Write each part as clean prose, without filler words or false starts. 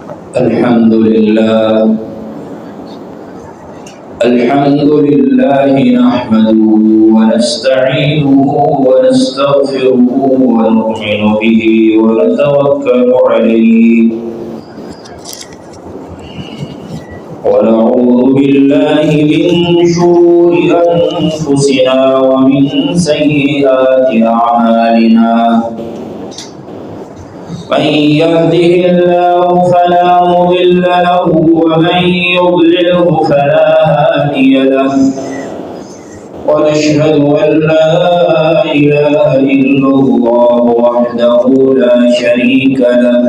الحمد لله نحمده ونستعينه ونستغفره ونؤمن به ونتوكل عليه ونعوذ بالله من شرور أنفسنا ومن سيئات أعمالنا من يهده الله فلا مضل له ومن يضلله فلا هادي له ونشهد أن لا إله إلا الله وحده لا شريك له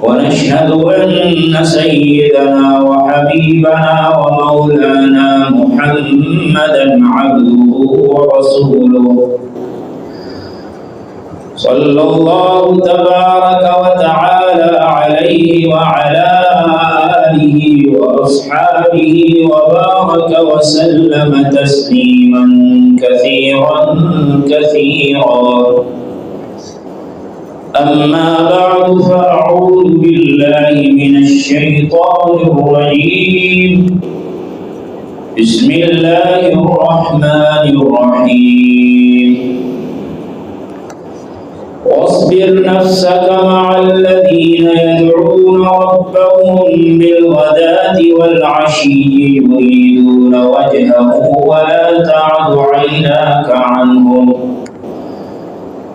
ونشهد أن سيدنا وحبيبنا ومولانا محمدا عبده ورسوله صلى الله تبارك وتعالى عليه وعلى آله وأصحابه وبارك وسلم تسليما كثيرا أما بعد فأعوذ بالله من الشيطان الرجيم بسم الله الرحمن الرحيم واصبر نفسك مع الذين يدعون ربهم بالغداة والعشي يريدون وجهه ولا تعد عيناك عنهم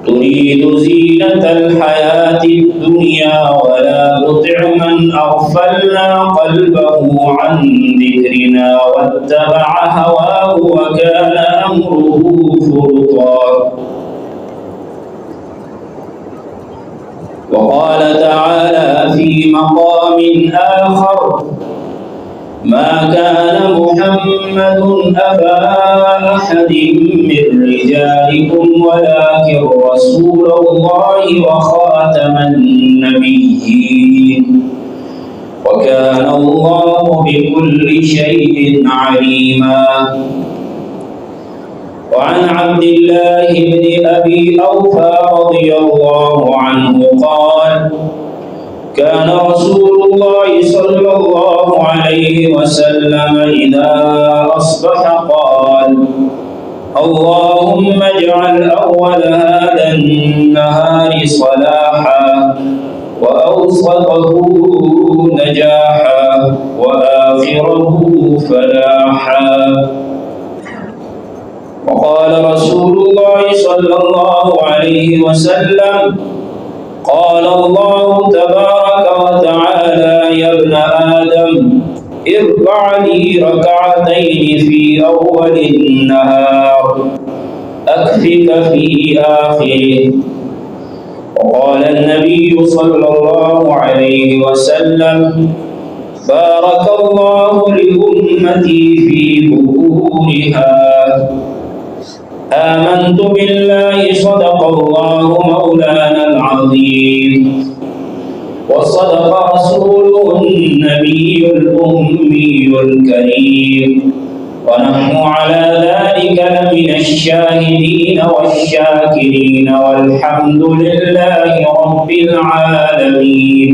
تريد زينة الحياة الدنيا ولا تطع من أغفلنا قلبه عن ذكرنا واتبع هواه وكان أمره فرطا وقال تعالى في مقام آخر ما كان محمد أبا أحد من رجالكم ولكن رسول الله وخاتم النبيين وكان الله بكل شيء عليما وعن عبد الله بن أبي أوفى رضي الله عنه قال كان رسول الله صلى الله عليه وسلم إذا أصبح قال اللهم اجعل أول هذا النهار صلاحا وأوسطه نجاحا وآخره فلاحا وقال رسول الله صلى الله عليه وسلم قال الله تبارك وتعالى يا ابن آدم ارفع لي ركعتين في أول النهار أكفك في آخره وقال النبي صلى الله عليه وسلم بارك الله لأمتي في بكورها آمنت بالله صدق الله مولانا العظيم وصدق رسوله النبي الأمي الكريم ونحن على ذلك لمن الشاهدين والشاكرين والحمد لله رب العالمين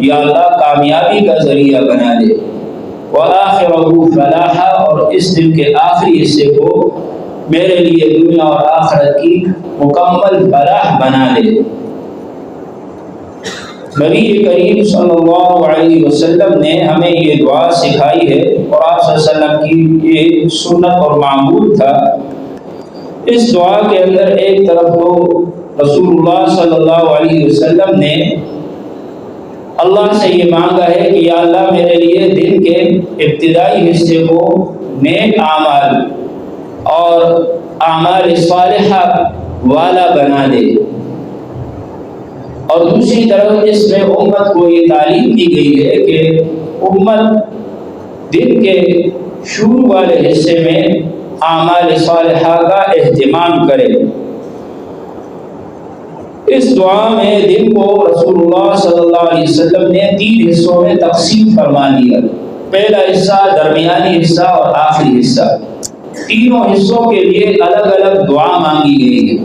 یا اللہ کامیابی کا ذریعہ بنا دے، وآخرہ فلاحا، اور اس دن کے آخری حصے کو میرے لیے دنیا اور آخرت کی مکمل فلاح بنا دے۔ نبی کریم صلی اللہ علیہ وسلم نے ہمیں یہ دعا سکھائی ہے، اور آپ صلی اللہ علیہ وسلم کی یہ سنت اور معمول تھا۔ اس دعا کے اندر ایک طرف تو رسول اللہ صلی اللہ علیہ وسلم نے اللہ سے یہ مانگا ہے کہ یا اللہ میرے لیے دن کے ابتدائی حصے کو نیک اعمال اور اعمال صالحہ والا بنا دے، اور دوسری طرف اس میں امت کو یہ تعلیم دی گئی ہے کہ امت دن کے شروع والے حصے میں اعمال صالحہ کا اہتمام کرے۔ اس دعا میں دن کو رسول اللہ صلی اللہ علیہ وسلم نے 3 حصوں میں تقسیم فرما دیا، پہلا حصہ، درمیانی حصہ اور آخری حصہ۔ تینوں حصوں کے لیے الگ الگ دعا مانگی گئی ہے۔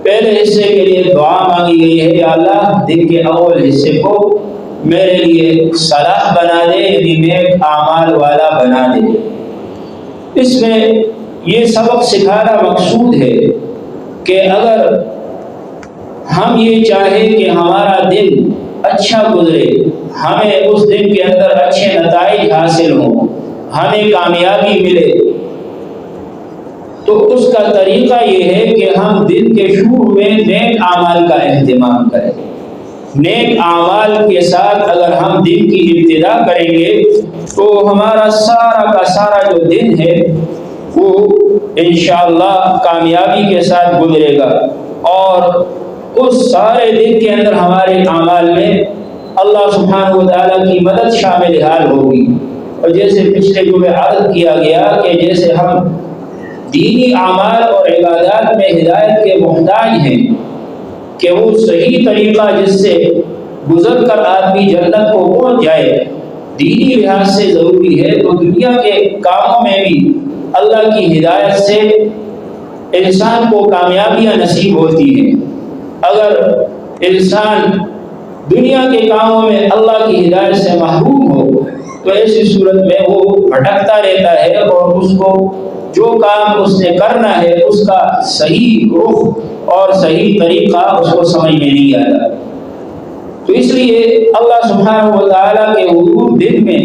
پہلے حصے کے لیے دعا مانگی گئی ہے یا اللہ دن کے اول حصے کو میرے لیے صلاح بنا دے، یعنی نیک اعمال والا بنا دے۔ اس میں یہ سبق سکھانا مقصود ہے کہ اگر ہم یہ چاہیں کہ ہمارا دن اچھا گزرے، ہمیں اس دن کے اندر اچھے نتائج حاصل ہوں، ہمیں کامیابی ملے، تو اس کا طریقہ یہ ہے کہ ہم دن کے شروع میں نیک اعمال کا اہتمام کریں۔ نیک اعمال کے ساتھ اگر ہم دن کی ابتدا کریں گے تو ہمارا سارا کا سارا جو دن ہے وہ انشاءاللہ کامیابی کے ساتھ گزرے گا، اور اس سارے دن کے اندر ہمارے اعمال میں اللہ سبحانہ و تعالیٰ کی مدد شامل حال ہوگی۔ اور جیسے پچھلے جمعے عرض کیا گیا کہ جیسے ہم دینی اعمال اور عبادات میں ہدایت کے محتاج ہیں کہ وہ صحیح طریقہ جس سے گزر کر آدمی جنت کو پہنچ جائے دینی لحاظ سے ضروری ہے، تو دنیا کے کاموں میں بھی اللہ کی ہدایت سے انسان کو کامیابیاں نصیب ہوتی ہیں۔ اگر انسان دنیا کے کاموں میں اللہ کی ہدایت سے محروم ہو تو ایسی صورت میں وہ بھٹکتا رہتا ہے، اور اس کو جو کام اس نے کرنا ہے اس کا صحیح رخ اور صحیح طریقہ اس کو سمجھ میں نہیں آتا۔ تو اس لیے اللہ سبحانہ و تعالیٰ کے حضور دن میں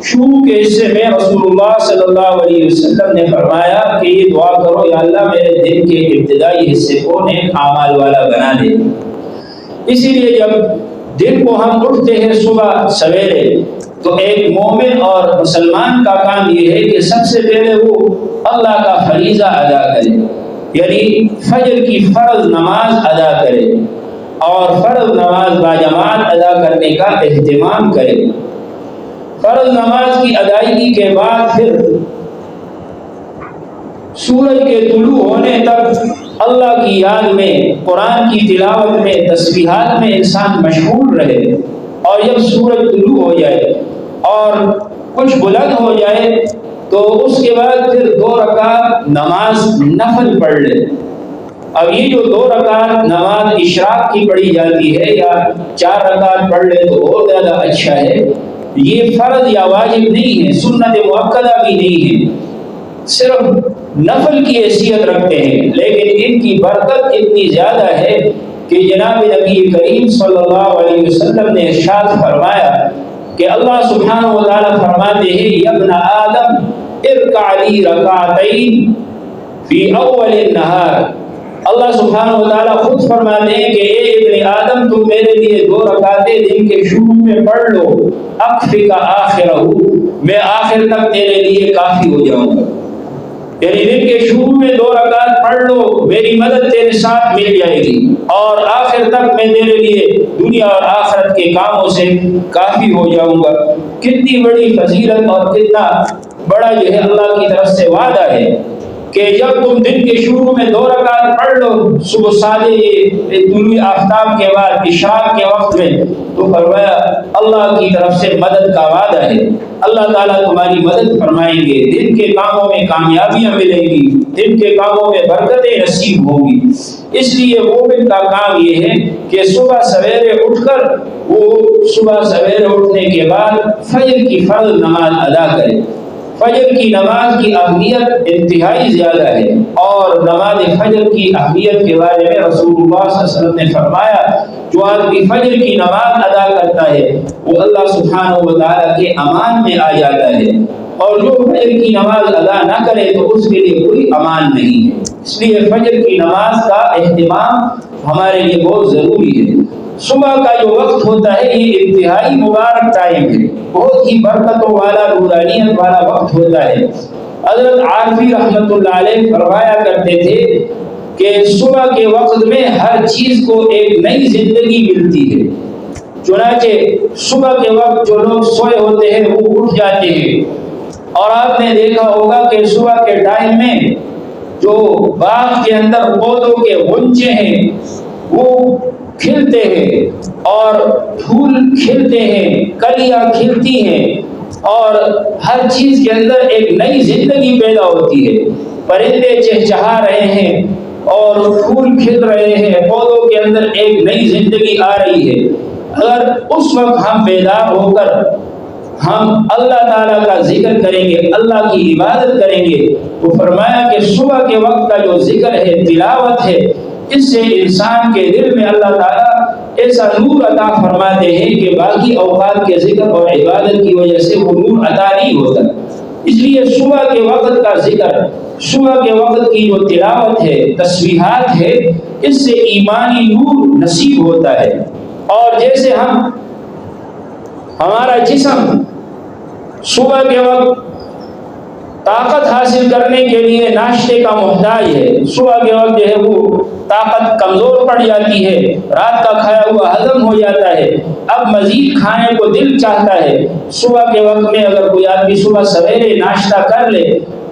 شروع کے حصے میں رسول اللہ صلی اللہ علیہ وسلم نے فرمایا کہ یہ دعا کرو یا اللہ میرے دن کے ابتدائی حصے کو نیک اعمال والا بنا دے۔ اسی لیے جب دن کو ہم اٹھتے ہیں صبح سویرے تو ایک مومن اور مسلمان کا کام یہ ہے کہ سب سے پہلے وہ اللہ کا فریضہ ادا کرے، یعنی فجر کی فرض نماز ادا کرے، اور فرض نماز باجماعت ادا کرنے کا اہتمام کرے۔ فرض نماز کی ادائیگی کے بعد پھر سورج کے طلوع ہونے تک اللہ کی یاد میں، قرآن کی تلاوت میں، تسبیحات میں انسان مشغول رہے، اور جب سورج طلوع ہو جائے اور کچھ بلند ہو جائے تو اس کے بعد پھر 2 رکعت نماز نفل پڑھ لے۔ اب یہ جو 2 رکعت نماز اشراق کی پڑھی جاتی ہے یا 4 رکعت پڑھ لے تو اور زیادہ اچھا ہے۔ یہ فرض یا واجب نہیں ہے، سنت مؤکدہ بھی نہیں ہے، صرف نفل کی حیثیت رکھتے ہیں، لیکن ان کی برکت اتنی زیادہ ہے کہ جناب نبی کریم صلی اللہ علیہ وسلم نے ارشاد فرمایا کہ اللہ سبحانہ و تعالیٰ فرماتے ہیں یا ابن آدم ارکع لی رکعتین فی اول النہار۔ اللہ سبحانہ و تعالیٰ خود فرماتے ہیں کہ اے ابن آدم تم میرے لیے 2 رکعتیں دن کے شروع میں پڑھ لو، اکفک آخرہ، میں آخر تک تیرے لیے کافی ہو جاؤں گا۔ یعنی دن کے شروع میں 2 رکعت پڑھ لو، میری مدد تیرے ساتھ مل جائے گی، اور آخر تک میں تیرے لیے دنیا اور آخرت کے کاموں سے کافی ہو جاؤں گا۔ کتنی بڑی فضیلت اور کتنا بڑا جو ہے اللہ کی طرف سے وعدہ ہے۔ کہ جب تم دن کے شروع میں 2 رکعت پڑھ لو صبح صادق طلوع آفتاب کے بعد عشاء کے وقت میں، تو فرمایا اللہ کی طرف سے مدد کا وعدہ ہے، اللہ تعالیٰ تمہاری مدد فرمائیں گے، دن کے کاموں میں کامیابیاں ملیں گی، دن کے کاموں میں برکتیں نصیب ہوں گی۔ اس لیے مومن کا کام یہ ہے کہ صبح سویرے اٹھ کر وہ صبح سویرے اٹھنے کے بعد فجر کی فرض نماز ادا کرے۔ فجر کی نماز کی اہمیت انتہائی زیادہ ہے، اور نماز فجر کی اہمیت کے بارے میں رسول اللہ صلی اللہ علیہ وسلم نے فرمایا جو آدمی فجر کی نماز ادا کرتا ہے وہ اللہ سبحانہ و تعالیٰ کے امان میں آ جاتا ہے، اور جو فجر کی نماز ادا نہ کرے تو اس کے لیے کوئی امان نہیں ہے۔ اس لیے فجر کی نماز کا اہتمام ہمارے لیے بہت ضروری ہے۔ صبح کا جو وقت ہوتا ہے یہ انتہائی مبارک ٹائم ہے، بہت ہی برکتوں والا نورانیت والا وقت ہوتا ہے۔ حضرت عارفی رحمۃ اللہ علیہ فرمایا کرتے تھے کہ صبح کے وقت میں ہر چیز کو ایک نئی زندگی ملتی ہے۔ چنانچہ صبح کے وقت جو لوگ سوئے ہوتے ہیں وہ اٹھ جاتے ہیں، اور آپ نے دیکھا ہوگا کہ صبح کے ٹائم میں جو باغ کے اندر پودوں کے غنچے ہیں وہ کھلتے ہیں، اور پھول کھلتے ہیں، کلیاں کھلتی ہیں، اور ہر چیز کے اندر ایک نئی زندگی پیدا ہوتی ہے۔ پرندے چہچہا رہے ہیں اور پھول کھل رہے ہیں، پودوں کے اندر ایک نئی زندگی آ رہی ہے۔ اگر اس وقت ہم بیدار ہو کر ہم اللہ تعالیٰ کا ذکر کریں گے، اللہ کی عبادت کریں گے، تو فرمایا کہ صبح کے وقت کا جو ذکر ہے، تلاوت ہے، اس سے انسان کے دل میں اللہ تعالیٰ ایسا نور عطا فرماتے ہیں کہ باقی اوقات کے ذکر اور عبادت کی وجہ سے وہ نور عطا نہیں ہوتا۔ اس لیے صبح کے وقت کا ذکر، صبح کے وقت کی جو تلاوت ہے، تسبیحات ہے، اس سے ایمانی نور نصیب ہوتا ہے۔ اور جیسے ہمارا جسم صبح کے وقت طاقت حاصل کرنے کے لیے ناشتے کا محتاج ہے، صبح کے وقت جو ہے وہ طاقت کمزور پڑ جاتی ہے، رات کا کھایا ہوا ہضم ہو جاتا ہے، اب مزید کھانے کو دل چاہتا ہے۔ صبح کے وقت میں اگر کوئی آدمی صبح سویرے ناشتہ کر لے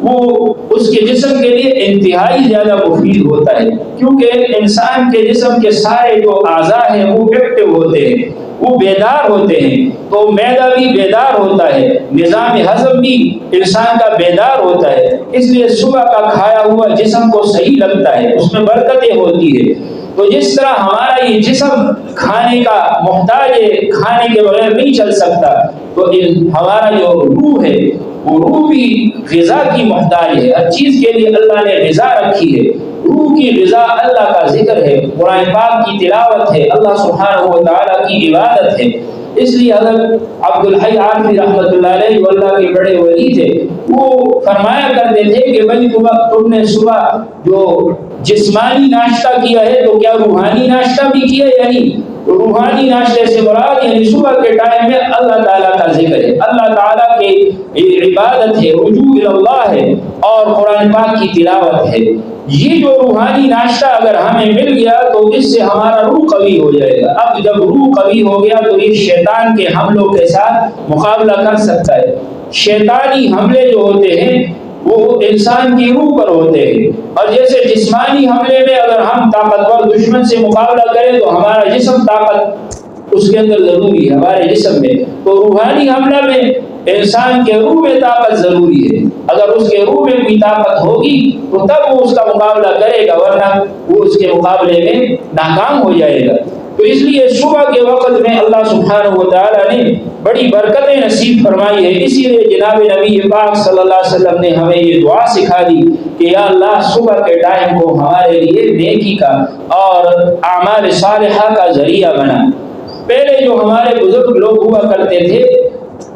وہ اس کے جسم کے لیے انتہائی زیادہ مفید ہوتا ہے، کیونکہ انسان کے جسم کے سارے جو اعضاء ہیں وہ ایکٹیو ہوتے ہیں، وہ بیدار ہوتے ہیں، تو معدہ بھی بیدار ہوتا ہے، نظام ہضم بھی انسان کا بیدار ہوتا ہے۔ اس لیے صبح کا کھایا ہوا جسم کو صحیح لگتا ہے، اس میں برکتیں ہوتی ہے۔ تو جس طرح ہمارا یہ جسم کھانے کا محتاج ہے، کھانے کے بغیر نہیں چل سکتا، تو ہمارا جو روح ہے وہ روح بھی غذا کی محتاج ہے۔ ہر چیز کے لیے اللہ نے غذا رکھی ہے، روح کی غذا اللہ کا ذکر ہے، قرآن پاک کی تلاوت ہے، اللہ سبحانہ و تعالیٰ کی عبادت ہے۔ اس لیے حضرت عبدالحی عارفی رحمۃ اللہ علیہ وہ اللہ کے بڑے ولی تھے، وہ فرمایا کرتے تھے کہ بھائی تم نے صبح جو جسمانی ناشتہ کیا ہے تو کیا روحانی ناشتہ بھی کیا؟ یعنی روحانی ناشتے سے مراد یعنی صبح کے ٹائم میں اللہ تعالیٰ کا ذکر ہے، اللہ تعالیٰ کی عبادت ہے، رجوع اللہ ہے، اور قرآن پاک کی تلاوت ہے۔ یہ جو روحانی ناشتہ اگر ہمیں مل گیا تو اس سے ہمارا روح قوی ہو جائے گا۔ اب جب روح قوی ہو گیا تو یہ شیطان کے حملوں کے ساتھ مقابلہ کر سکتا ہے۔ شیطانی حملے جو ہوتے ہیں وہ انسان کی روح پر ہوتے ہیں، اور جیسے جسمانی حملے میں اگر ہم طاقتور دشمن سے مقابلہ کریں تو ہمارا جسم طاقت اس کے اندر ضروری ہے ہمارے جسم میں، تو روحانی حملہ میں انسان کے روح میں طاقت ضروری ہے۔ اگر اس کے روح میں کوئی طاقت ہوگی تو تب وہ اس کا مقابلہ کرے گا، ورنہ وہ اس کے مقابلے میں ناکام ہو جائے گا۔ تو اس لیے صبح کے وقت میں اللہ سبحانہ و تعالیٰ نے بڑی برکتیں نصیب فرمائی ہے۔ اسی لیے جناب نبی پاک صلی اللہ علیہ وسلم نے ہمیں یہ دعا سکھا دی کہ یا اللہ صبح کے ٹائم کو ہمارے لیے نیکی کا اور اعمال صالحہ کا ذریعہ بنا۔ پہلے جو ہمارے بزرگ لوگ ہوا کرتے تھے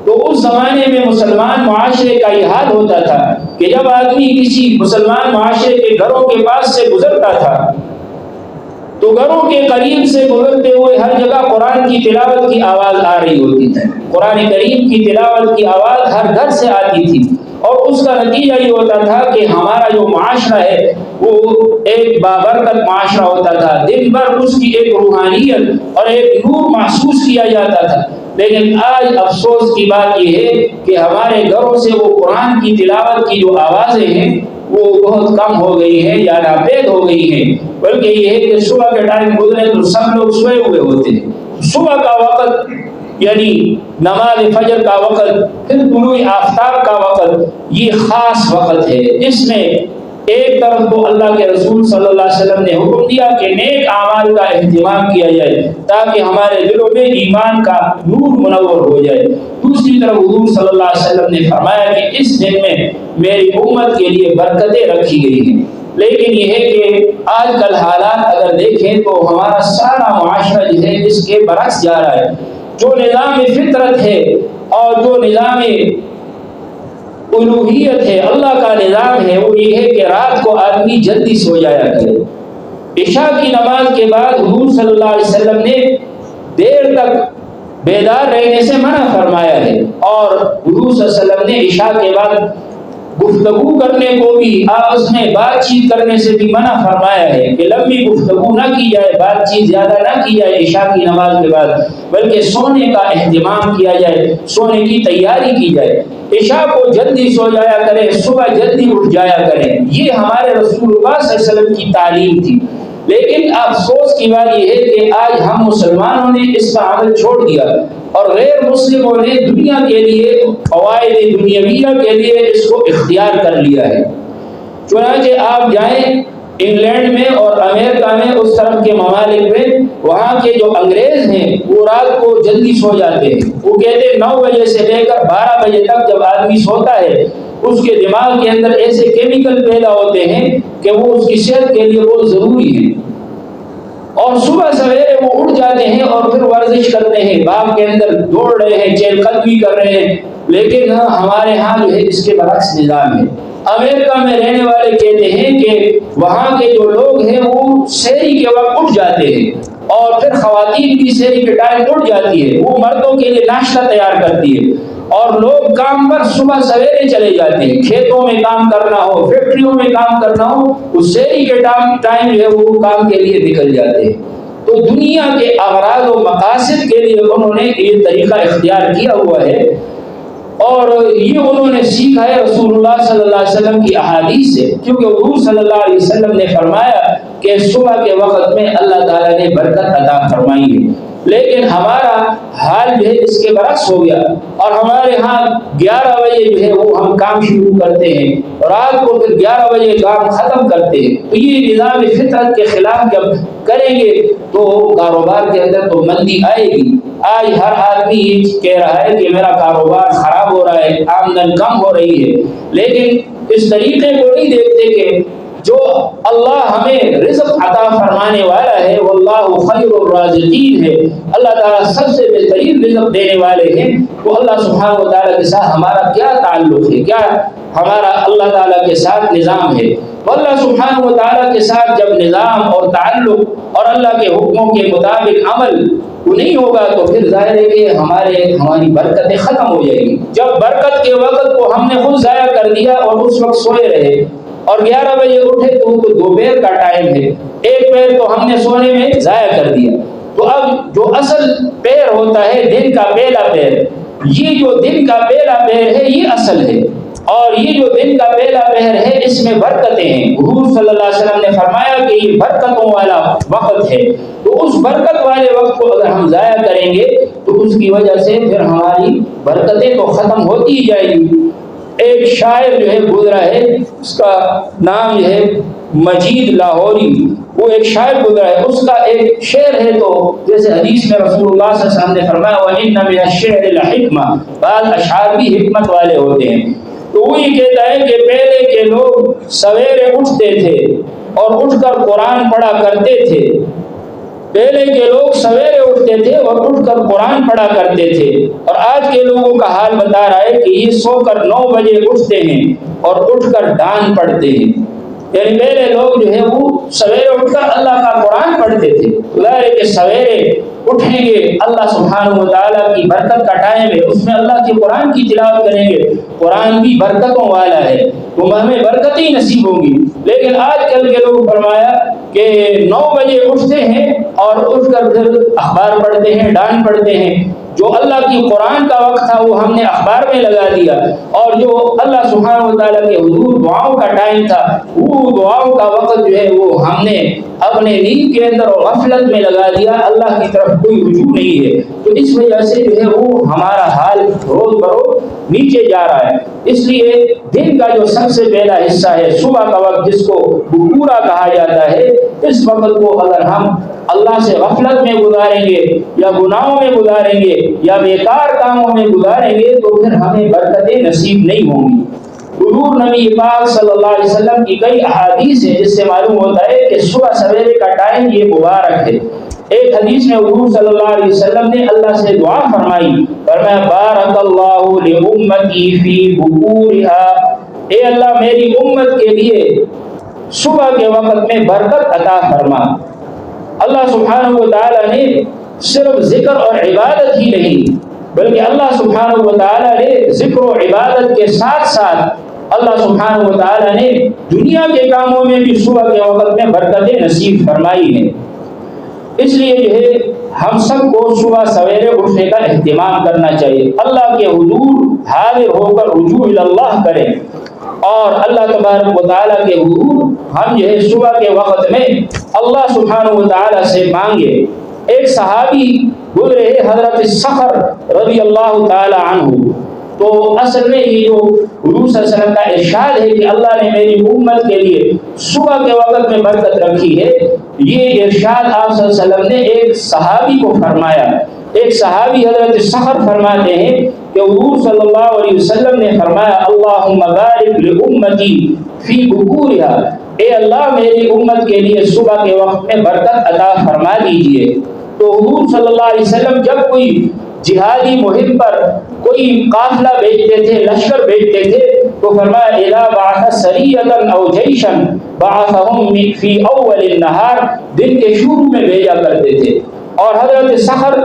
تو اس زمانے میں مسلمان معاشرے کا یہ حال ہوتا تھا کہ جب آدمی کسی مسلمان معاشرے کے گھروں کے پاس سے گزرتا تھا تو گھروں کے قریب سے گزرتے ہوئے ہر جگہ قرآن کی تلاوت کی آواز آ رہی ہوتی تھی، قرآن کریم کی تلاوت کی آواز ہر گھر سے آتی تھی، اور اس کا نتیجہ یہ ہوتا تھا کہ ہمارا جو معاشرہ ہے وہ ایک بابرکت معاشرہ ہوتا تھا، دن بھر اس کی ایک روحانیت اور ایک نور محسوس کیا جاتا تھا۔ لیکن آج افسوس کی بات یہ ہے کہ ہمارے گھروں سے وہ قرآن کی تلاوت کی جو آوازیں ہیں وہ بہت کم ہو گئی ہے یا ناپید ہو گئی ہے، بلکہ یہ ہے کہ صبح کے ٹائم گزرے تو سب لوگ سوئے ہوئے ہوتے ہیں۔ صبح کا وقت یعنی نماز فجر کا وقت، پھر طلوع آفتاب کا وقت، یہ خاص وقت ہے۔ اس میں ایک طرف تو اللہ کے رسول صلی اللہ علیہ وسلم نے حکم دیا کہ نیک اعمال کا اہتمام کیا جائے تاکہ ہمارے دلوں میں ایمان کا نور منور ہو جائے، دوسری طرف حضور صلی اللہ علیہ وسلم نے فرمایا کہ اس دن میں میری امت کے لیے برکتیں رکھی گئی ہیں۔ لیکن یہ ہے کہ آج کل حالات اگر دیکھیں تو ہمارا سارا معاشرہ جو ہے اس کے برعکس جا رہا ہے۔ جو نظام فطرت ہے اور جو نظام الوہیت ہے، اللہ کا نظام ہے، وہ یہ ہے کہ رات کو آدمی جلدی سو جایا کرے۔ عشاء کی نماز کے بعد حضور صلی اللہ علیہ وسلم نے دیر تک بیدار رہنے سے منع فرمایا ہے، اور حضور صلی اللہ علیہ وسلم نے عشاء کے بعد گفتگو کرنے کو بھی، آپس میں بات چیت کرنے سے بھی منع فرمایا ہے کہ لمبی گفتگو نہ کی جائے، بات چیت زیادہ نہ کی جائے عشاء کی نماز کے بعد، بلکہ سونے کا اہتمام کیا جائے، سونے کی تیاری کی جائے۔ عشاء کو جلدی سو جایا کریں، صبح جلدی اٹھ جایا کریں، یہ ہمارے رسول اللہ صلی اللہ علیہ وسلم کی تعلیم تھی۔ لیکن افسوس کی بات یہ ہے کہ آج ہم مسلمانوں نے اس کا عمل چھوڑ دیا، اور غیر مسلموں نے دنیا کے لیے، فوائد دنیاویہ کے لیے اس کو اختیار کر لیا ہے۔ چنانچہ آپ جائیں انگلینڈ میں اور امریکہ میں، اس طرف کے ممالک میں، وہاں کے جو انگریز ہیں وہ رات کو جلدی سو جاتے ہیں۔ وہ کہتے ہیں 9 بجے سے لے کر 12 بجے تک جب آدمی سوتا ہے اس کے دماغ کے اندر ایسے کیمیکل پیدا ہوتے ہیں کہ وہ اس کی صحت کے لیے بہت ضروری ہے، اور صبح سویرے وہ اٹھ جاتے ہیں اور پھر ورزش کرتے ہیں، باغ کے اندر دوڑ رہے ہیں، چہل قدمی کر رہے ہیں۔ لیکن ہمارے ہاں جو ہے اس کے برعکس نظام ہے۔ امریکہ میں رہنے والے کہتے ہیں کہ وہاں کے جو لوگ ہیں وہ سحری کے وقت اٹھ جاتے ہیں، اور پھر خواتین بھی سحری کے ٹائم اٹھ جاتی ہے، وہ مردوں کے لیے ناشتہ تیار کرتی ہے، اور لوگ کام پر صبح سویرے چلے جاتے ہیں، کھیتوں میں کام کرنا ہو، فیکٹریوں میں کام کرنا ہو، اس سحری کے ٹائم جو ہے وہ کام کے لیے نکل جاتے ہیں۔ تو دنیا کے اغراض و مقاصد کے لیے انہوں نے یہ طریقہ اختیار کیا ہوا ہے، اور یہ انہوں نے سیکھا ہے رسول اللہ صلی اللہ علیہ وسلم کی احادیث سے، کیونکہ حضور صلی اللہ علیہ وسلم نے فرمایا کہ صبح کے وقت میں اللہ تعالیٰ نے برکت عطا فرمائی ہے۔ لیکن ہمارا حال جو ہے اس کے برعکس ہو گیا، اور ہمارے ہاں 11 بجے جو ہے وہ ہم کام شروع کرتے ہیں، اور رات کو پھر 11 بجے کام ختم کرتے ہیں۔ تو یہ نظام فطرت کے خلاف جب کریں گے تو کاروبار کے اندر تو مندی آئے گی۔ آج ہر آدمی یہ کہہ رہا ہے کہ میرا کاروبار خراب ہو رہا ہے، آمدن کم ہو رہی ہے، لیکن اس طریقے کو نہیں دیکھتے کہ جو اللہ ہمیں رزق عطا فرمانے والا ہے، واللہ خیر الرازقین ہے، اللہ تعالیٰ سب سے بہترین رزق دینے والے ہیں۔ تو اللہ سبحانہ و تعالیٰ کے ساتھ ہمارا کیا تعلق ہے، کیا ہمارا اللہ تعالیٰ کے ساتھ نظام ہے؟ تو اللہ سبحانہ و تعالیٰ کے ساتھ جب نظام اور تعلق اور اللہ کے حکموں کے مطابق عمل نہیں ہوگا تو پھر ظاہر ہے کہ ہماری برکتیں ختم ہو جائیں گی۔ جب برکت کے وقت کو ہم نے خود ضائع کر دیا اور اس وقت سوئے رہے اور 11 بجے اٹھے تو دوپہر کا ٹائم ہے، ایک پیر تو ہم نے سونے میں ضائع کر دیا۔ تو اب جو اصل پیر ہوتا ہے دن کا پہلا پیر، یہ جو دن کا پہلا پیر ہے یہ اصل ہے، اور یہ جو دن کا پہلا پہر ہے اس میں برکتیں ہیں۔ حضور صلی اللہ علیہ وسلم نے فرمایا کہ یہ برکتوں والا وقت ہے، تو اس برکت والے وقت کو اگر ہم ضائع کریں گے تو اس کی وجہ سے پھر ہماری برکتیں تو ختم ہوتی ہی جائیں گی۔ ایک شاعر جو ہے گزرا ہے، اس کا نام جو ہے مجید لاہوری، وہ ایک شاعر گزرا ہے، اس کا ایک شعر ہے، تو جیسے حدیث میں رسول اللہ صلی اللہ علیہ وسلم نے فرمایا وَإِنَّ مِنَ الشِّعْرِ لَحِکْمَةً، بعض اشعار بھی حکمت والے ہوتے ہیں۔ تو وہ یہ کہتا ہے کہ پہلے کے لوگ سویرے اٹھتے تھے اور اٹھ کر قرآن پڑھا کرتے تھے، پہلے کے لوگ سویرے اٹھتے تھے اور اٹھ کر قرآن پڑھا کرتے تھے، اور آج کے لوگوں کا حال بتا رہا ہے کہ یہ سو کر 9 بجے اٹھتے ہیں اور اٹھ کر ڈان پڑھتے ہیں۔ یعنی پہلے لوگ جو ہے وہ سویرے اٹھ کر اللہ کا قرآن پڑھتے تھے، ظاہر ہے کہ سویرے اٹھیں گے، اللہ سبحانہ و تعالیٰ کی برکت کا ٹائم ہے، اس میں اللہ کے قرآن کی تلاوت کریں گے، قرآن بھی برکتوں والا ہے تو ہمیں برکتیں نصیب ہوں گی۔ لیکن آج کل کے لوگ فرمایا کہ 9 بجے اٹھتے ہیں اور اٹھ کر پھر اخبار پڑھتے ہیں، ڈان پڑھتے ہیں، جو اللہ کی قرآن کا وقت تھا وہ ہم نے اخبار میں لگا دیا، اور جو اللہ سبحانہ و تعالیٰ کے حضور دعاؤں کا ٹائم تھا وہ دعاؤں کا وقت جو ہے وہ ہم نے اپنے نیند کے اندر اور غفلت میں لگا دیا، اللہ کی طرف کوئی رجوع نہیں ہے۔ تو اس وجہ سے جو ہے وہ ہمارا حال روز بروز نیچے جا رہا ہے۔ اس لیے دن کا جو سب سے پہلا حصہ ہے صبح کا وقت، جس کو بکورا کہا جاتا ہے، اس وقت کو اگر ہم اللہ سے غفلت میں گزاریں گے یا گناہوں میں گزاریں گے یا بیکار کاموں میں گزاریں گے تو پھر ہمیں برکتیں نصیب نہیں ہوں گی۔ حضور نبی پاک صلی اللہ علیہ وسلم کی کئی احادیث ہیں جس سے معلوم ہوتا ہے کہ صبح سویرے کا ٹائم یہ مبارک ہے۔ ایک حدیث میں حضور صلی اللہ علیہ وسلم نے اللہ سے دعا فرمائی، فرمایا بارک اللہ لامتی فی بکورها، اے اللہ میری امت کے لیے صبح کے وقت میں برکت عطا فرما۔ اللہ سبحانہ و تعالیٰ نے صرف ذکر اور عبادت ہی نہیں بلکہ اللہ سبحانہ و تعالیٰ نے ذکر و عبادت کے ساتھ ساتھ اللہ سبحانہ و تعالیٰ نے دنیا کے کاموں میں بھی صبح کے وقت میں برکتیں نصیب فرمائی ہیں۔ اس لیے جو ہے ہم سب کو صبح سویرے اٹھنے کا اہتمام کرنا چاہیے، اللہ کے حضور حاضر ہو کر رجوع اللہ کریں، اور اللہ تبارک و تعالیٰ کے حضور ہم جو ہے صبح کے وقت میں اللہ سبحانہ و تعالیٰ سے مانگے۔ ایک صحابی گزرے حضرت صخر رضی اللہ تعالی عنہ، تو اصل میں یہ جو حضور صلی اللہ علیہ وسلم کا ارشاد ہے کہ اللہ نے میری امت کے لیے صبح کے وقت میں برکت رکھی ہے، یہ ارشاد آپ صلی اللہ علیہ وسلم نے ایک صحابی کو فرمایا۔ ایک صحابی حضرت صخر فرماتے ہیں کہ حضور صلی اللہ علیہ وسلم نے فرمایا اللہم بارک لامتی فی بکورها، اے اللہ میری امت کے لیے صبح کے وقت میں برکت عطا فرما دیجئے۔ تو حضور صلی اللہ علیہ وسلم جب کوئی جہادی مہم پر کوئی قافلہ بھیجتے تھے، لشکر بھیجتے تھے، تو فرمایا اذا بعث سریۃ او جیشا بعثهم فی اول النہار، دن کے شروع میں بھیجا کرتے تھے۔ اور حضرت صخر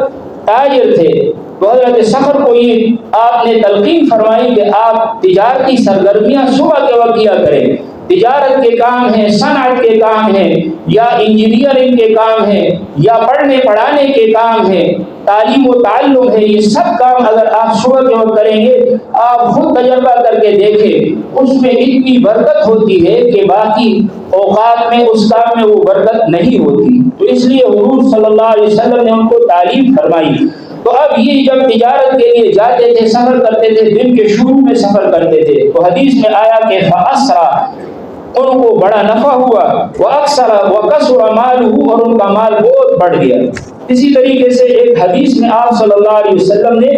تاجر تھے، تو حضرت صخر کو یہ آپ نے تلقین فرمائی کہ آپ تجارتی سرگرمیاں صبح کے وقت کیا کریں۔ تجارت کے کام ہیں، صنعت کے کام ہیں، یا انجینئرنگ کے کام ہیں، یا پڑھنے پڑھانے کے کام ہیں، تعلیم و تعلم ہے، یہ سب کام اگر آپ صبح کے وقت کریں گے آپ خود تجربہ کر کے دیکھیں اس میں اتنی برکت ہوتی ہے کہ باقی اوقات میں اس کام میں وہ برکت نہیں ہوتی۔ تو اس لیے حضور صلی اللہ علیہ وسلم نے ان کو تعلیم فرمائی۔ تو اب یہ جب تجارت کے لیے جاتے تھے، سفر کرتے تھے، دن کے شروع میں سفر کرتے تھے، تو حدیث میں آیا کہ فَأَسْرَا، ان کو بڑا نفع ہوا، وَأَكْسَرَ وَكَسُرَ مَالُهُ، اور ان کا مال بہت بڑھ گیا۔ اسی طریقے سے ایک حدیث میں آپ صلی اللہ علیہ وسلم نے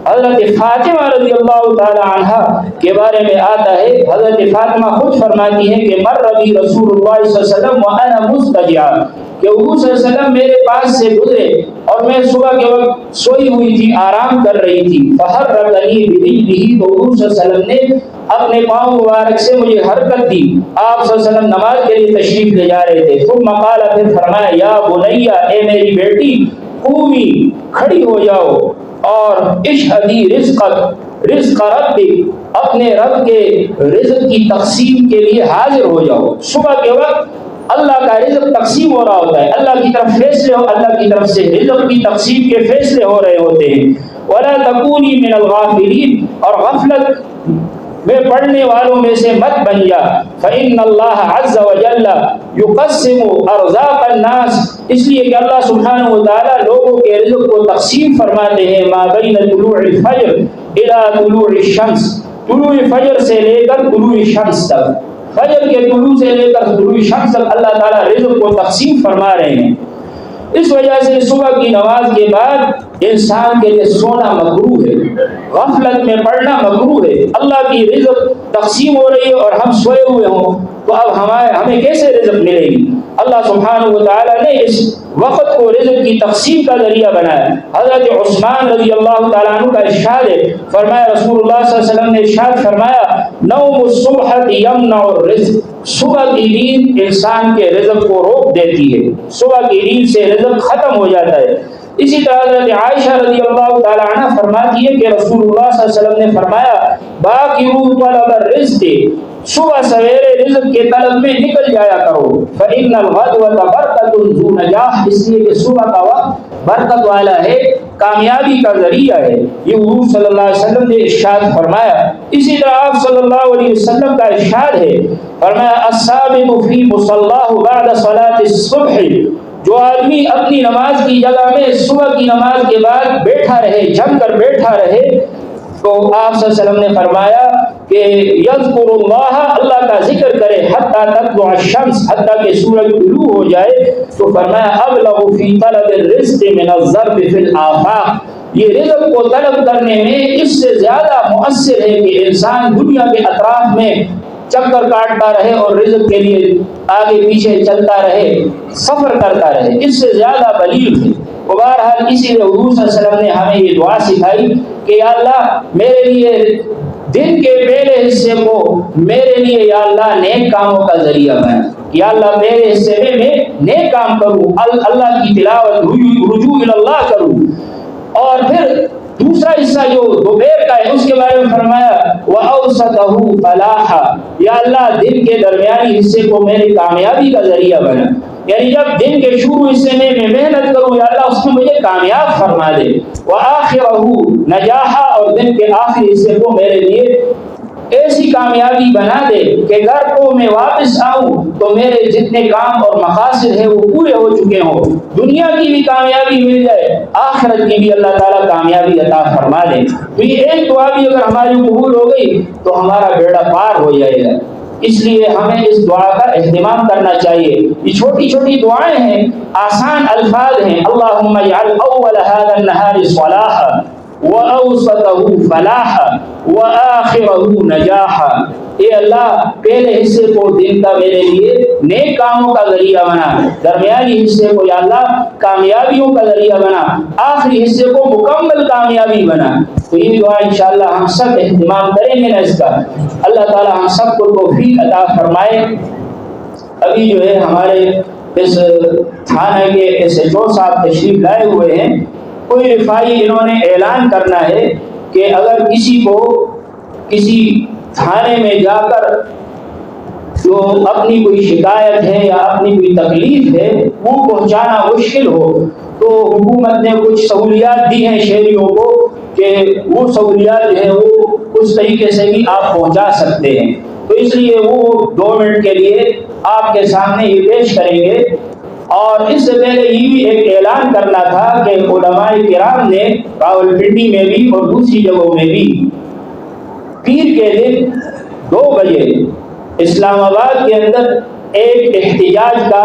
حضرت فاطمہ رضی اللہ تعالی عنہ کے بارے میں آتا ہے، حضرت فاطمہ خود فرماتی ہیں کہ مر ربی رسول اللہ صلی اللہ علیہ وسلم وَأَنَا مُسْتَجِعَ، کہ حضور صلی اللہ علیہ وسلم میرے پاس سے گزرے اور میں صبح کے وقت سوئی ہوئی تھی، آرام کر رہی تھی، فَحَرَّكَنِي بِرِجْلِهِ، تو حضور صلی اللہ علیہ وسلم نے اپنے پاؤں مبارک سے مجھے حرکت دی۔ آپ صلی اللہ علیہ وسلم نماز کے لیے تشریف لے جا رہے تھے، ثم قال، پھر فرمایا یا بنیا، اے میری بیٹی، قومی، کھڑی ہو جاؤ، اور اشہدی رزق ربک، اپنے رب کے رزق کی تقسیم کے لیے حاضر ہو جاؤ۔ صبح کے وقت اللہ کا رزق تقسیم ہو رہا ہوتا ہے، اللہ کی طرف فیصلے اللہ کی طرف سے رزق کی تقسیم کے فیصلے ہو رہے ہوتے ہیں۔ ولا تکونی من الغافلین، اور غفلت میں پڑھنے والوں میں سے مت بن جا۔ فإن اللہ عز وجل یقسم ارزاق الناس، اس لیے کہ اللہ سبحانہ و تعالی لوگوں کے رزق کو تقسیم فرماتے ہیں ما بین طلوع الفجر الی طلوع الشمس، طلوع فجر سے لے کر طلوع شمس تک، فجر کے طلوع سے لے کر طلوع شمس تک اللہ تعالی رزق کو تقسیم فرما رہے ہیں۔ اس وجہ سے صبح کی نماز کے بعد انسان کے لیے سونا مکروہ ہے، غفلت میں پڑھنا مکروہ ہے۔ اللہ کی رزق تقسیم ہو رہی ہے اور ہم سوئے ہوئے ہوں تو اب ہمیں کیسے رزق ملے گی؟ اللہ سبحانہ و تعالیٰ نے اس وقت کو رزق کی تقسیم کا ذریعہ بنایا۔ حضرت عثمان رضی اللہ تعالیٰ عنہ کا ارشاد ہے، فرمایا رسول اللہ صلی اللہ علیہ وسلم نے ارشاد فرمایا نوم الصبح یمنع الرزق، صبح کی نیند انسان کے رزق کو روک دیتی ہے، صبح کی نیند سے رزق ختم ہو جاتا ہے۔ اسی طرح حضرت عائشہ رضی اللہ تعالی عنہ فرماتی ہے کہ رسول اللہ صلی اللہ علیہ وسلم نے فرمایا باکروا طلب الرزق، صبح سویرے رزق کے طلب میں نکل جایا کرو، فإن الغدوة برکۃ ذو نجاح، اس لیے کہ صبح کا وقت برکت والا ہے، کامیابی کا ذریعہ ہے۔ یہ حضور صلی اللہ علیہ وسلم نے ارشاد فرمایا۔ اسی طرح آپ صلی اللہ علیہ وسلم کا ارشاد ہے، فرمایا السابق فی مصلاہ بعد صلاۃ الصبح، جو آدمی اپنی نماز کی جگہ میں صبح کی نماز کے بعد بیٹھا رہے، جم کر بیٹھا رہے، تو آپ صلی اللہ علیہ وسلم نے فرمایا کہ یذکر اللہ، اللہ کا ذکر کرے، حتی تطلع الشمس، حتی کہ سورج طلوع ہو جائے، تو فرمایا ابلغ فی طلب الرزق من الضرب فی الآفاق، یہ رزق کو طلب کرنے میں اس سے زیادہ مؤثر ہے کہ انسان دنیا کے اطراف میں چکر کاٹتا رہے اور رزق کے لیے آگے پیچھے چلتا رہے، سفر کرتا رہے، اس سے زیادہ بلیغ ہے۔ بہرحال اسی لیے حضور صلی اللہ علیہ وسلم نے ہمیں یہ دعا سکھائی کہ یا اللہ میرے لیے دن کے پہلے حصے کو میرے لیے یا اللہ نیک کاموں کا ذریعہ بنا، یا اللہ میرے حصے میں نیک کام کروں، اللہ کی تلاوت، رجوع اللہ کروں۔ اور پھر دوسرا حصہ جو دوپہر کا ہے اس کے بارے میں فرمایا وَأَوْسَطَهُ فَلَاحًا، یا اللہ دن کے درمیانی حصے کو میری کامیابی کا ذریعہ بنا، یعنی جب دن کے شروع حصے میں محنت کروں یا اللہ اس میں مجھے کامیاب فرما دے، وَآخِرَهُ نَجَاحًا، اور دن کے آخری حصے کو میرے لیے ایسی کامیابی بنا دے کہ گھر کو میں واپس آؤں تو میرے جتنے کام اور مقاصد ہیں وہ پورے ہو چکے ہوں، دنیا کی بھی کامیابی مل جائے، آخرت کی بھی اللہ تعالیٰ کامیابی عطا فرما دے۔ تو یہ ایک دعا بھی اگر ہماری قبول ہو گئی تو ہمارا بیڑا پار ہو جائے گا۔ اس لیے ہمیں اس دعا کا اہتمام کرنا چاہیے۔ یہ چھوٹی چھوٹی دعائیں ہیں، آسان الفاظ ہیں، اللہم اجعل اول هذا النہار صلاحا وَأَوْسَطَهُ فَلَاحًا وَآخِرَهُ نَجَاحًا، اے اللہ پہلے حصے کو دن کا میرے لیے نیک کاموں کا ذریعہ بنا، درمیانی حصے کو یا اللہ کامیابیوں کا ذریعہ بنا، آخری حصے کو مکمل کامیابی بنا۔ تو یہ دعا انشاءاللہ ہم سب اہتمام کریں گے نا اس کا، اللہ تعالی ہم سب کو توفیق عطا فرمائے۔ ابھی جو ہے ہمارے اس تھانہ کے ایس ایچ او صاحب تشریف لائے ہوئے ہیں، کوئی رفائی انہوں نے اعلان کرنا ہے کہ اگر کسی کو کسی تھانے میں جا کر جو اپنی کوئی شکایت ہے یا اپنی کوئی تکلیف ہے وہ پہنچانا مشکل ہو تو حکومت نے کچھ سہولیات دی ہیں شہریوں کو کہ وہ سہولیات جو ہے وہ اس طریقے سے بھی آپ پہنچا سکتے ہیں۔ تو اس لیے وہ 2 منٹ کے لیے آپ کے سامنے یہ پیش کریں گے۔ اور اس سے پہلے یہ بھی ایک اعلان کرنا تھا کہ علماء کرام نے راولپنڈی میں بھی اور دوسری جگہوں میں بھی پیر کے دن 2 بجے اسلام آباد کے اندر ایک احتجاج کا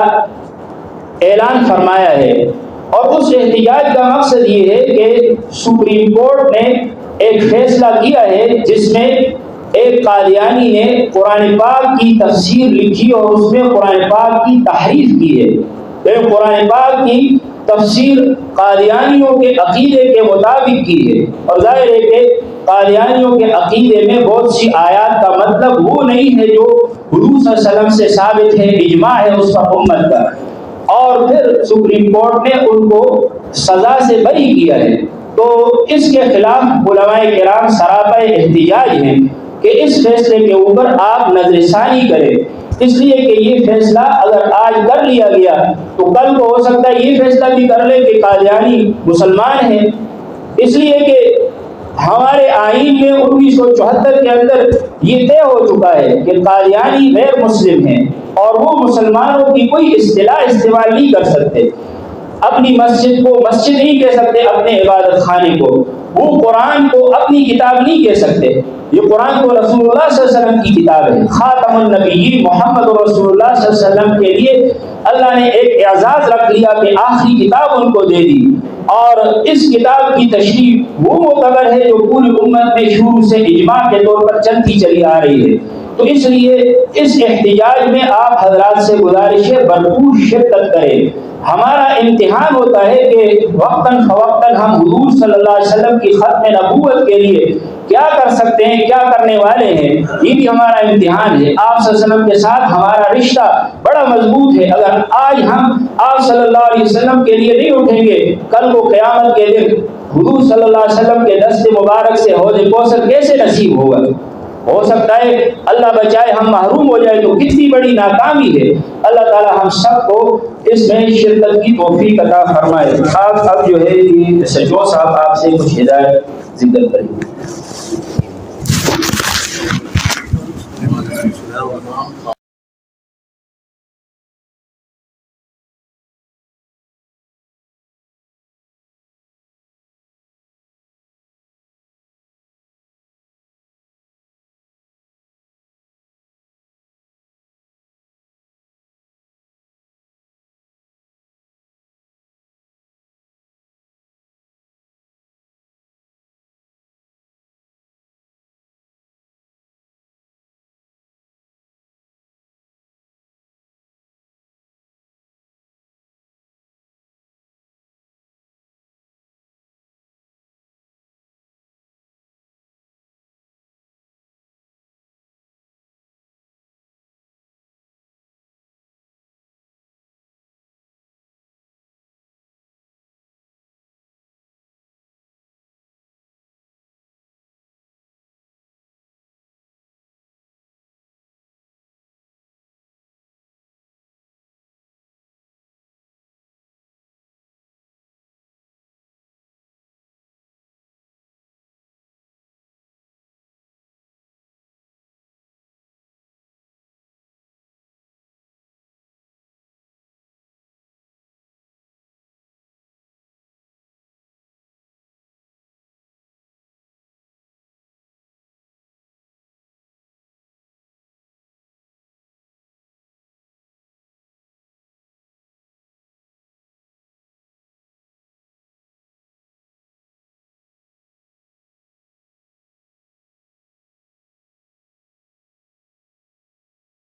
اعلان فرمایا ہے، اور اس احتجاج کا مقصد یہ ہے کہ سپریم کورٹ نے ایک فیصلہ کیا ہے جس میں ایک قادیانی نے قرآن پاک کی تفسیر لکھی اور اس میں قرآن پاک کی تحریف کی ہے۔ قرآن پاک کی تفسیر قادیانیوں کے عقیدے کے مطابق کی ہے، اور ظاہر ہے کہ قادیانیوں کے عقیدے میں بہت سی آیات کا مطلب وہ نہیں ہے جو حضور صلی اللہ علیہ وسلم سے ثابت ہے، اجماع ہے اس پر امت کا، اور پھر سپریم کورٹ نے ان کو سزا سے بری کیا ہے۔ تو اس کے خلاف علماء کرام سراپا احتجاج ہیں کہ اس فیصلے کے اوپر آپ نظر ثانی کریں، اس لیے کہ یہ فیصلہ اگر آج کر لیا گیا تو کل کو ہو سکتا ہے یہ فیصلہ بھی کر لے کہ قادیانی مسلمان ہیں، اس لیے کہ ہمارے آئین میں 1974 کے اندر یہ طے ہو چکا ہے کہ قادیانی غیر مسلم ہیں اور وہ مسلمانوں کی کوئی اصطلاح استعمال نہیں کر سکتے، اپنی مسجد کو مسجد نہیں کہہ سکتے، اپنے عبادت خانے کو، وہ قرآن کو اپنی کتاب نہیں کہہ سکتے، یہ قرآن کو رسول اللہ صلی اللہ علیہ وسلم کی کتاب ہے، خاتم النبیین محمد رسول اللہ صلی اللہ علیہ وسلم کے لیے اللہ نے ایک اعزاز رکھ لیا کہ آخری کتاب ان کو دے دی، اور اس کتاب کی تشریح وہ معتبر ہے جو پوری امت میں شروع سے اجماع کے طور پر چلتی چلی آ رہی ہے۔ تو اس لیے اس احتجاج میں آپ حضرات سے گزارش ہے بھرپور شرکت کریں۔ ہمارا امتحان ہوتا ہے کہ وقتاً فوقتاً ہم حضور صلی اللہ علیہ وسلم کی ختم نبوت کے لیے کیا کر سکتے ہیں، کیا کرنے والے ہیں، یہ بھی ہمارا امتحان ہے۔ آپ صلی اللہ علیہ وسلم کے ساتھ ہمارا رشتہ بڑا مضبوط ہے، اگر آج ہم آپ صلی اللہ علیہ وسلم کے لیے نہیں اٹھیں گے، کل کو قیامت کے دن حضور صلی اللہ علیہ وسلم کے دست مبارک سے حوض کوثر کیسے نصیب ہوگا؟ ہو سکتا ہے اللہ بچائے ہم محروم ہو جائے تو کتنی بڑی ناکامی ہے۔ اللہ تعالی ہم سب کو اس میں شرکت کی توفیق عطا فرمائے۔ آپ اب جو ہے کہ سجو صاحب آپ سے کچھ ہدایت ذکر کریں گے۔